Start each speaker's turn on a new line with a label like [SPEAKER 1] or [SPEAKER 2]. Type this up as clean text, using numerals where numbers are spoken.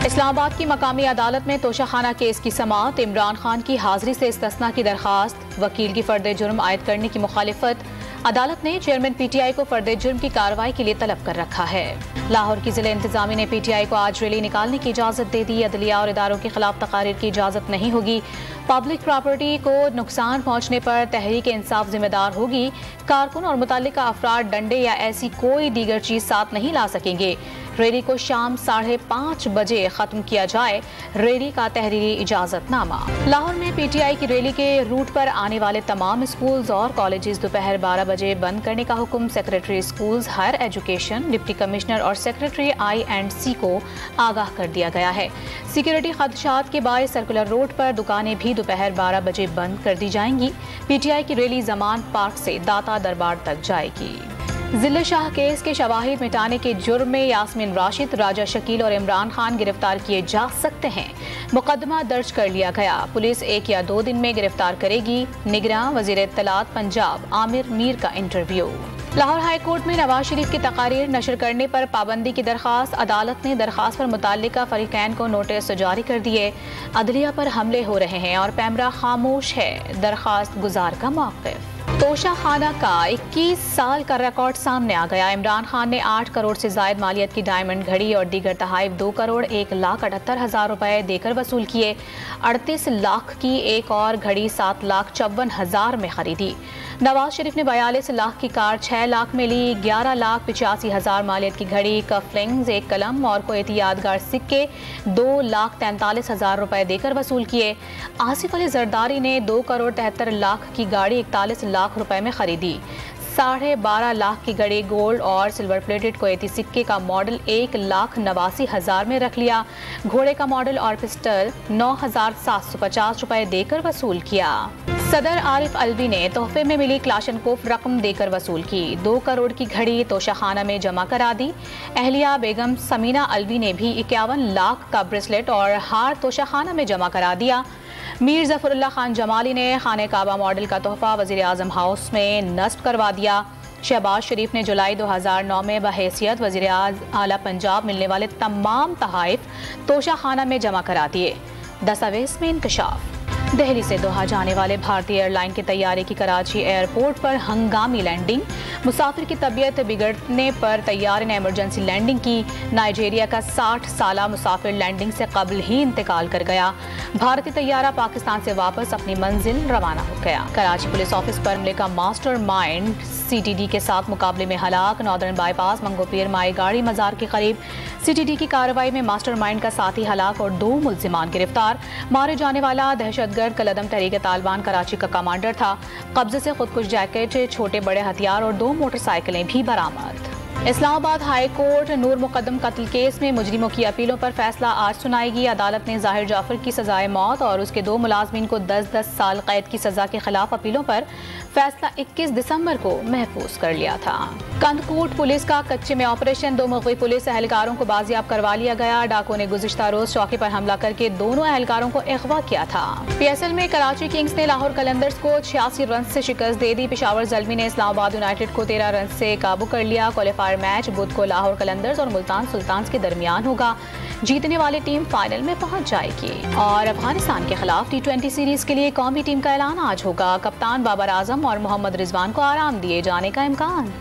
[SPEAKER 1] इस्लामाबाद की मकामी अदालत में तोशाखाना केस की समाअत। इमरान खान की हाजिरी से इस्तिस्ना की दरखास्त, वकील की फर्द जुर्म आयद करने की मुखालिफत। अदालत ने चेयरमैन पीटीआई को फर्द जुर्म की कार्रवाई के लिए तलब कर रखा है। लाहौर की जिला इंतजामी ने पीटीआई को आज रैली निकालने की इजाजत दे दी। अदलिया और इदारों के खिलाफ तकारीर की इजाजत नहीं होगी। पब्लिक प्रॉपर्टी को नुकसान पहुंचने पर तहरीक इंसाफ जिम्मेदार होगी। कारकुन और मुतल्लिका अफराद डंडे या ऐसी कोई दीगर चीज साथ नहीं ला सकेंगे। रैली को शाम 5:30 बजे खत्म किया जाए। रैली का तहरीरी इजाजतनामा। लाहौर में पीटीआई की रैली के रूट पर आने वाले तमाम स्कूल्स और कॉलेजेस दोपहर 12 बजे बंद करने का हुक्म secretary schools, higher education, deputy commissioner और सेक्रेटरी IC को आगाह कर दिया गया है। सिक्योरिटी खदशात के बायस सर्कुलर रोड पर दुकानें भी दोपहर 12 बजे बंद कर दी जाएंगी। पीटीआई की रैली जमान पार्क से दाता दरबार तक जाएगी। जिले शाह केस के शवाहिद मिटाने के जुर्म में यास्मीन राशिद, राजा शकील और इमरान खान गिरफ्तार किए जा सकते हैं। मुकदमा दर्ज कर लिया गया। पुलिस 1 या 2 दिन में गिरफ्तार करेगी। निगरान वजीर इत्तलात पंजाब आमिर मीर का इंटरव्यू। लाहौर हाई कोर्ट में नवाज शरीफ की तकारीर नशर करने पर पाबंदी की दरखास्त। अदालत ने दरखास्त पर मुताल्लिका फरीकैन को नोटिस जारी कर दिए। अदलिया पर हमले हो रहे हैं और पैमरा खामोश है, दरखास्त गुजार का मौक़िफ़। तोशाखाना का 21 साल का रिकॉर्ड सामने आ गया। इमरान खान ने 8 करोड़ से जायद मालियत की डायमंड घड़ी और दीगर तहाइफ 2 करोड़ 1,78,000 रुपए देकर वसूल किए। 38 लाख की एक और घड़ी 7,54,000 में खरीदी। नवाज शरीफ ने 42 लाख की कार 6 लाख में ली। 11,85,000 मालियत की घड़ी, कफलिंग्स, एक कलम और कोयती यादगार सिक्के 2,43,000 रुपए देकर वसूल किए। आसिफ अली जरदारी ने 2 करोड़ 73 लाख की गाड़ी 41 लाख रुपए में खरीदी। 12.5 लाख की घड़ी गोल्ड और सिल्वर प्लेटेड कोयती सिक्के का मॉडल 1,89,000 में रख लिया। घोड़े का मॉडल और पिस्टल 9,750 रुपए देकर वसूल किया। सदर आरिफ अलवी ने तोहफे में मिली क्लाशनकोफ रकम देकर वसूल की। 2 करोड़ की घड़ी तोशाखाना में जमा करा दी। अहलिया बेगम समीना अलवी ने भी 51 लाख का ब्रेसलेट और हार तोशाखाना में जमा करा दिया। मीर जफरुल्लाह खान जमाली ने खाने काबा मॉडल का तोहफा वजीर आजम हाउस में नस्ब करवा दिया। शहबाज शरीफ ने जुलाई 2009 में बहैसियत वजीर आला पंजाब मिलने वाले तमाम तहाइफ तोशाखाना में जमा करा दिए। दस्तावेज में इंकशाफ। दिल्ली से दोहा जाने वाले भारतीय एयरलाइन के तैयारे की कराची एयरपोर्ट पर हंगामी लैंडिंग। मुसाफिर की तबीयत बिगड़ने पर तैयारे ने इमरजेंसी लैंडिंग की। नाइजीरिया का 60 साला मुसाफिर लैंडिंग से कबल ही इंतकाल कर गया। भारतीय तैयारा पाकिस्तान से वापस अपनी मंजिल रवाना हो गया। कराची पुलिस ऑफिस पर हमले का मास्टर माइंड CTD के साथ मुकाबले में हलाक। नॉर्दर्न बाईपास मंगोपीर माई गाड़ी मजार के करीब CTD की कार्रवाई में मास्टर माइंड का साथी हलाक और 2 मुल्जिमान गिरफ्तार। मारे जाने वाला दहशतगर्द कलदम तहरीक तालिबान कराची का कमांडर था। कब्जे से खुदकुश जैकेट, छोटे बड़े हथियार और 2 मोटरसाइकिलें भी बरामद। इस्लामाबाद हाई कोर्ट नूर मुकद्दम कत्ल केस में मुजरिमों की अपीलों पर फैसला आज सुनाएगी। अदालत ने जाहिर जाफर की सजाए मौत और उसके 2 मुलाजमीन को 10-10 साल कैद की सजा के खिलाफ अपीलों पर फैसला 21 दिसंबर को महफूज कर लिया था। कंदकूट पुलिस का कच्चे में ऑपरेशन। 2 मुग़वी पुलिस एहलकारों को बाजियाब करवा लिया गया। डाकुओं ने गुज़िश्ता रोज चौकी पर हमला करके दोनों एहलकारों को अगवा किया था। PSL में कराची किंग्स ने लाहौर कलंदर्स को 86 रन से शिकस्त दे दी। पेशावर ज़ल्मी ने इस्लामाबाद यूनाइटेड को 13 रन से काबू कर लिया। क्वालिफायर मैच बुध को लाहौर कलंदर्स और मुल्तान सुल्तान्स के दरमियान होगा। जीतने वाली टीम फाइनल में पहुंच जाएगी। और अफगानिस्तान के खिलाफ T20 सीरीज के लिए कौमी टीम का ऐलान आज होगा। कप्तान बाबर आजम और मोहम्मद रिजवान को आराम दिए जाने का इम्कान।